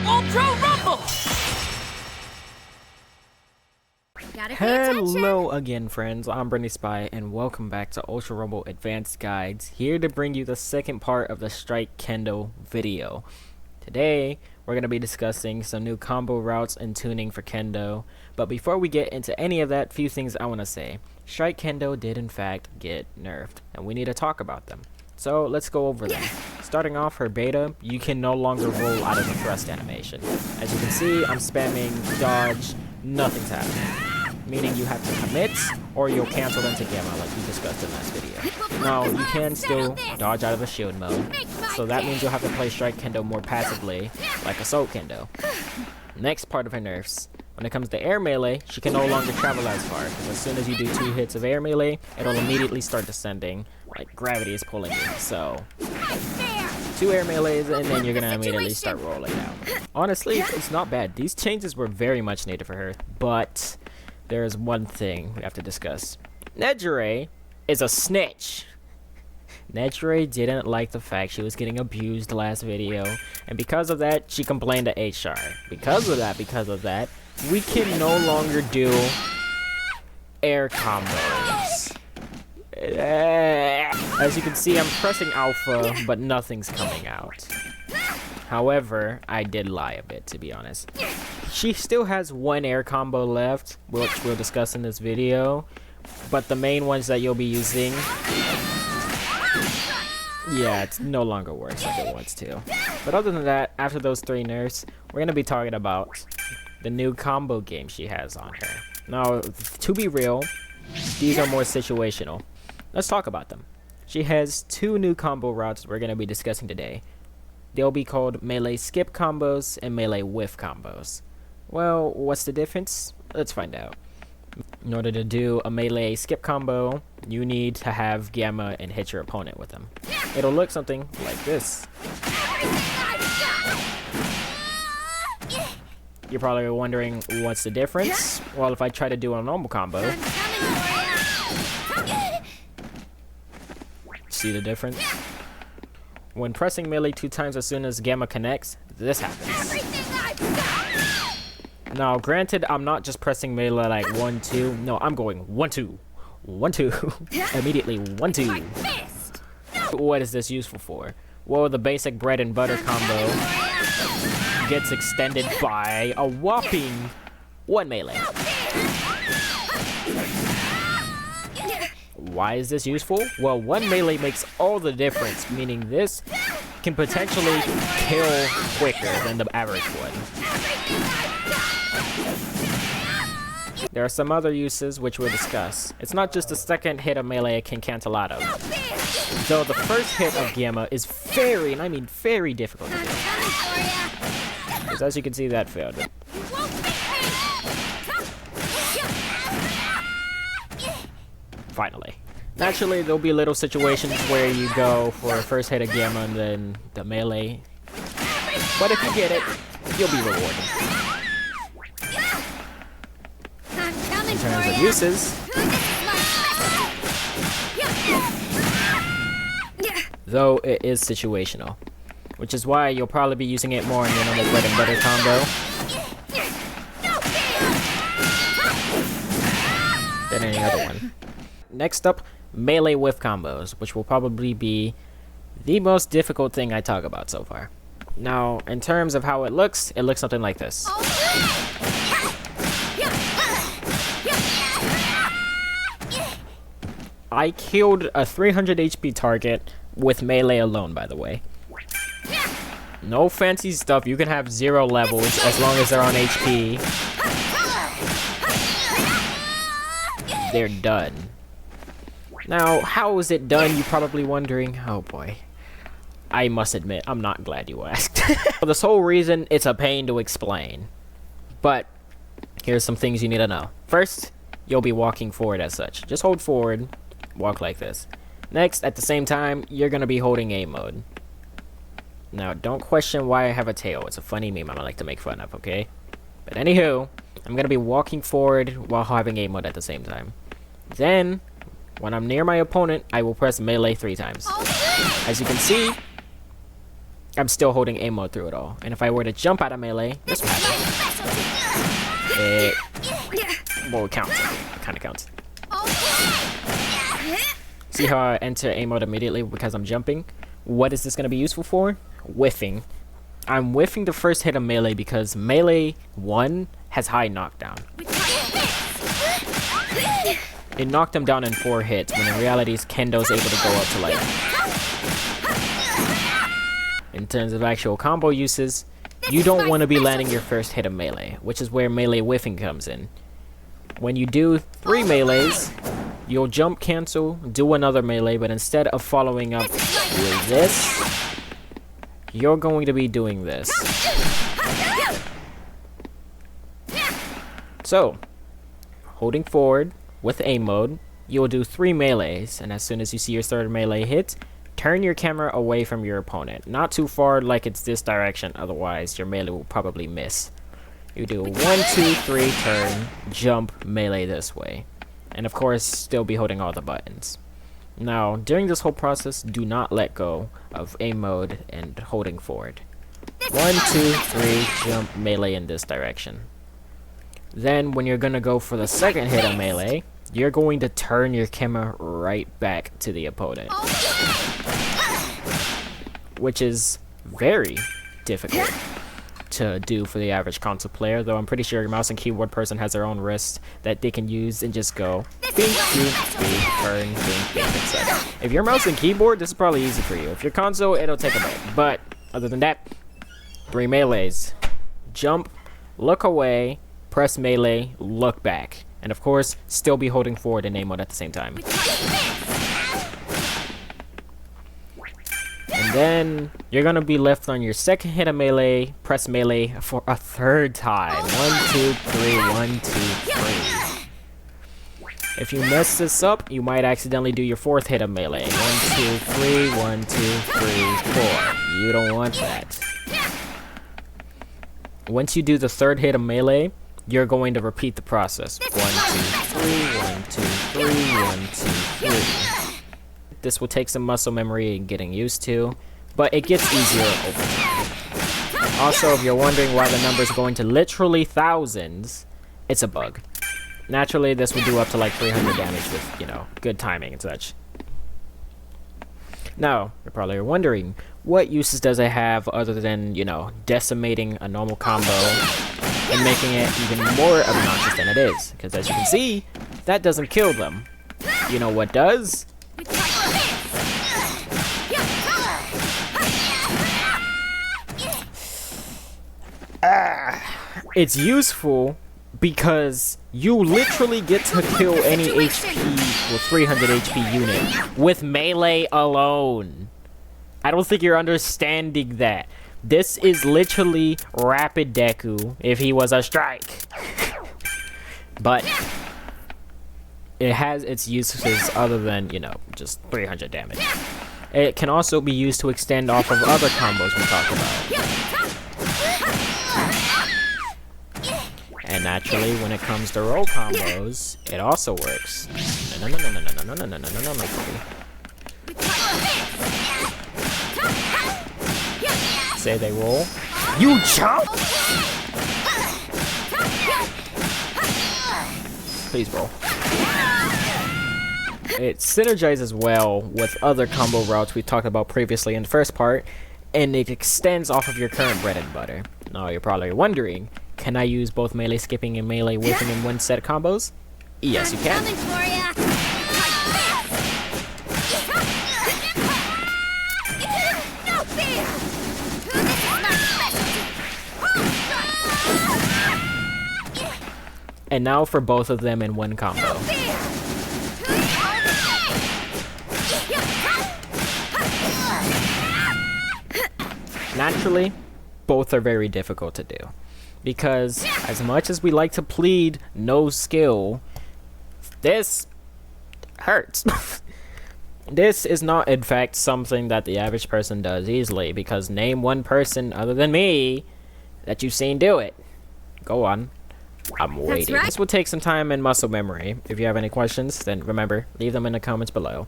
Ultra Rumble! Hello again, friends. I'm Brittany Spy, and welcome back to Ultra Rumble Advanced Guides, here to bring you the second part of the StriKendo video. Today, we're going to be discussing some new combo routes and tuning for Kendo, but before we get into any of that, few things I want to say. StriKendo did in fact get nerfed, and we need to talk about them. So let's go over them. Starting off, her beta, you can no longer roll out of the thrust animation. As you can see, I'm spamming dodge, nothing's happening. Meaning you have to commit, or you'll cancel into Gamma like we discussed in last video. Now, you can still dodge out of the shield mode, so that means you'll have to play StriKendo more passively, like Assault Kendo. Next part of her nerfs. When it comes to air melee, she can no longer travel as far, because as soon as you do 2 hits of air melee, it'll immediately start descending, like gravity is pulling you, so 2 air melees, and then you're gonna immediately start rolling down. Honestly, it's not bad. These changes were very much needed for her, but there's one thing we have to discuss. Nejire is a snitch. Nejire didn't like the fact she was getting abused last video, and because of that, she complained to HR. Because of that, we can no longer do air combos. As you can see, I'm pressing alpha, but nothing's coming out. However, I did lie a bit, to be honest. She still has 1 air combo left, which we'll discuss in this video, but the main ones that you'll be using, yeah, it no longer works like it wants to. But other than that, after those 3 nerfs, we're going to be talking about the new combo game she has on her. Now, to be real, these are more situational. Let's talk about them. She has 2 new combo routes we're going to be discussing today. They'll be called melee skip combos and melee whiff combos. Well, what's the difference? Let's find out. In order to do a melee skip combo, you need to have Gamma and hit your opponent with them. It'll look something like this. You're probably wondering what's the difference? Well, if I try to do a normal combo, see the difference? When pressing melee 2 times as soon as Gamma connects, this happens. Now, granted, I'm not just pressing melee like 1, 2. No, I'm going 1, 2, 1, 2, immediately 1, 2. What is this useful for? Well, the basic bread and butter combo gets extended by a whopping 1 melee. Why is this useful? Well, 1 melee makes all the difference, meaning this can potentially kill quicker than the average one. There are some other uses which we'll discuss. It's not just the second hit of melee it can cancel out of, though the first hit of Gamma is very, and I mean very difficult to do. Because as you can see, that failed. Finally. Naturally, there'll be little situations where you go for a first hit of Gamma and then the melee. But if you get it, you'll be rewarded. In terms of uses, though it is situational, which is why you'll probably be using it more in your normal bread and butter combo than any other one. Next up, melee whiff combos, which will probably be the most difficult thing I talk about so far. Now, in terms of how it looks something like this. I killed a 300 HP target with melee alone, by the way. No fancy stuff, you can have 0 levels as long as they're on HP. They're done. Now, how is it done, you're probably wondering? Oh boy. I must admit, I'm not glad you asked. For the sole reason, it's a pain to explain. But, here's some things you need to know. First, you'll be walking forward as such. Just hold forward, walk like this. Next, at the same time, you're going to be holding aim mode. Now, don't question why I have a tail. It's a funny meme I like to make fun of, okay? But anywho, I'm going to be walking forward while having aim mode at the same time. Then, when I'm near my opponent, I will press melee 3 times. As you can see, I'm still holding aim mode through it all. And if I were to jump out of melee, this will happen. Well, it counts. It kind of counts. See how I enter aim mode immediately because I'm jumping? What is this going to be useful for? Whiffing. I'm whiffing the first hit of melee because melee 1 has high knockdown. It knocked him down in 4 hits, when in reality Kendo's able to go up to like... In terms of actual combo uses, you don't want to be landing your first hit of melee, which is where melee whiffing comes in. When you do 3 melees, you'll jump cancel, do another melee, but instead of following up with this, you're going to be doing this. So, holding forward with aim mode, you'll do 3 melees, and as soon as you see your third melee hit, turn your camera away from your opponent. Not too far like it's this direction, otherwise your melee will probably miss. You do 1, 2, 3, turn, jump, melee this way. And of course, still be holding all the buttons. Now, during this whole process, do not let go of aim mode and holding forward. 1, 2, 3, jump, melee in this direction. Then, when you're gonna go for the second hit of melee, you're going to turn your camera right back to the opponent. Which is very difficult to do for the average console player, though I'm pretty sure your mouse and keyboard person has their own wrist that they can use and just go bink, bink, bink, turn, bink, bink, etc. If you're mouse and keyboard, this is probably easy for you. If you're console, it'll take a bit. But other than that, 3 melees. Jump, look away, press melee, look back. And of course, still be holding forward and aim mode at the same time. And then you're gonna be left on your second hit of melee, press melee for a 3rd time. 1, 2, 3, 1, 2, 3. If you mess this up, you might accidentally do your 4th hit of melee. 1, 2, 3, 1, 2, 3, 4. You don't want that. Once you do the 3rd hit of melee, you're going to repeat the process. 1, 2, 3, 1, 2, 3, 1, 2, 3. This will take some muscle memory and getting used to, but it gets easier over time. Also, if you're wondering why the number's going to literally thousands, it's a bug. Naturally, this would do up to like 300 damage with, you know, good timing and such. Now, you're probably wondering, what uses does it have other than, you know, decimating a normal combo and making it even more obnoxious than it is? Because as you can see, that doesn't kill them. You know what does? It's useful because you literally get to kill any HP or 300 HP unit with melee alone. I don't think you're understanding that. This is literally Rapid Deku if he was a strike. But it has its uses other than, you know, just 300 damage. It can also be used to extend off of other combos we talked about. And naturally, when it comes to roll combos, it also works. No, my buddy. Say they roll. You jump! Please roll. It synergizes well with other combo routes we talked about previously in the first part, and it extends off of your current bread and butter. Now you're probably wondering, can I use both melee skipping and melee whiffing in one set of combos? Yes, you can. And now for both of them in one combo. Naturally, both are very difficult to do. Because as much as we like to plead no skill, this hurts. This is not in fact something that the average person does easily, because name one person other than me that you've seen do it. Go on. I'm waiting. Right. This will take some time and muscle memory. If you have any questions, then remember, leave them in the comments below.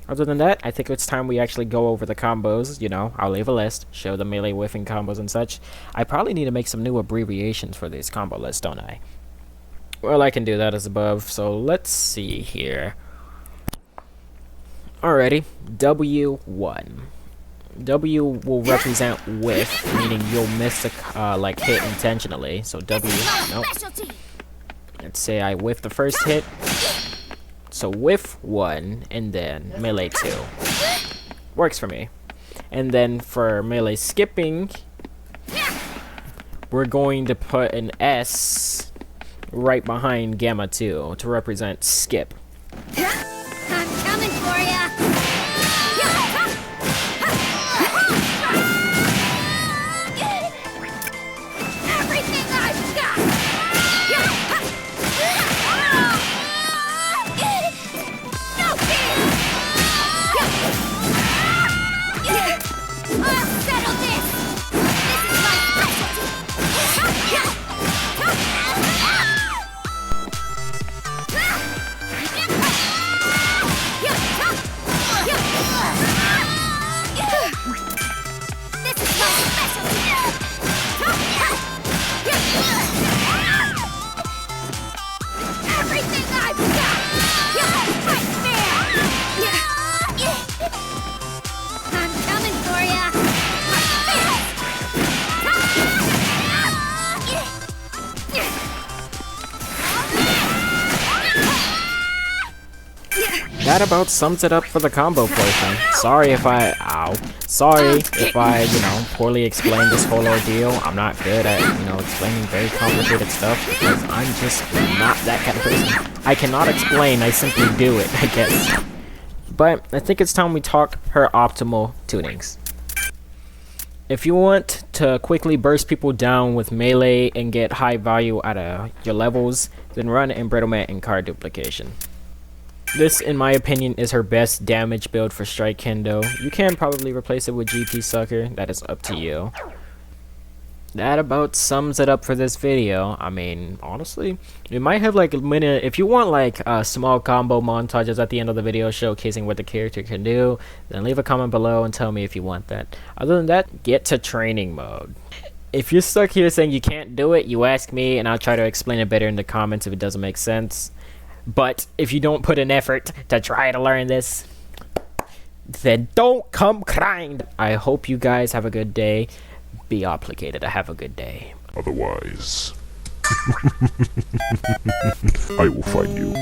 Other than that, I think it's time we actually go over the combos. You know, I'll leave a list, show the melee whiffing combos and such. I probably need to make some new abbreviations for these combo lists, don't I? Well, I can do that as above, so let's see here. Alrighty, W1. W will represent whiff, meaning you'll miss a like hit intentionally. So W, nope. Let's say I whiff the first hit. So whiff 1 and then melee 2. Works for me. And then for melee skipping, we're going to put an S right behind gamma 2 to represent skip. I'm coming for ya! Everything I've got! No fear! I'll settle this! This is my everything I've got! Right there! I'm coming for ya! That about sums it up for the combo portion. Sorry if I, you know, poorly explained this whole ordeal. I'm not good at, you know, explaining very complicated stuff because I'm just not that kind of person. I cannot explain, I simply do it, I guess. But I think it's time we talk her optimal tunings. If you want to quickly burst people down with melee and get high value out of your levels, then run embrittlement and card duplication. This, in my opinion, is her best damage build for StriKendo. You can probably replace it with GP Sucker, that is up to you. That about sums it up for this video. I mean, honestly, it might have like a minute. If you want like small combo montages at the end of the video showcasing what the character can do, then leave a comment below and tell me if you want that. Other than that, get to training mode. If you're stuck here saying you can't do it, you ask me and I'll try to explain it better in the comments if it doesn't make sense. But if you don't put an effort to try to learn this, then don't come crying. I hope you guys have a good day. Be obligated to have a good day. Otherwise, I will find you.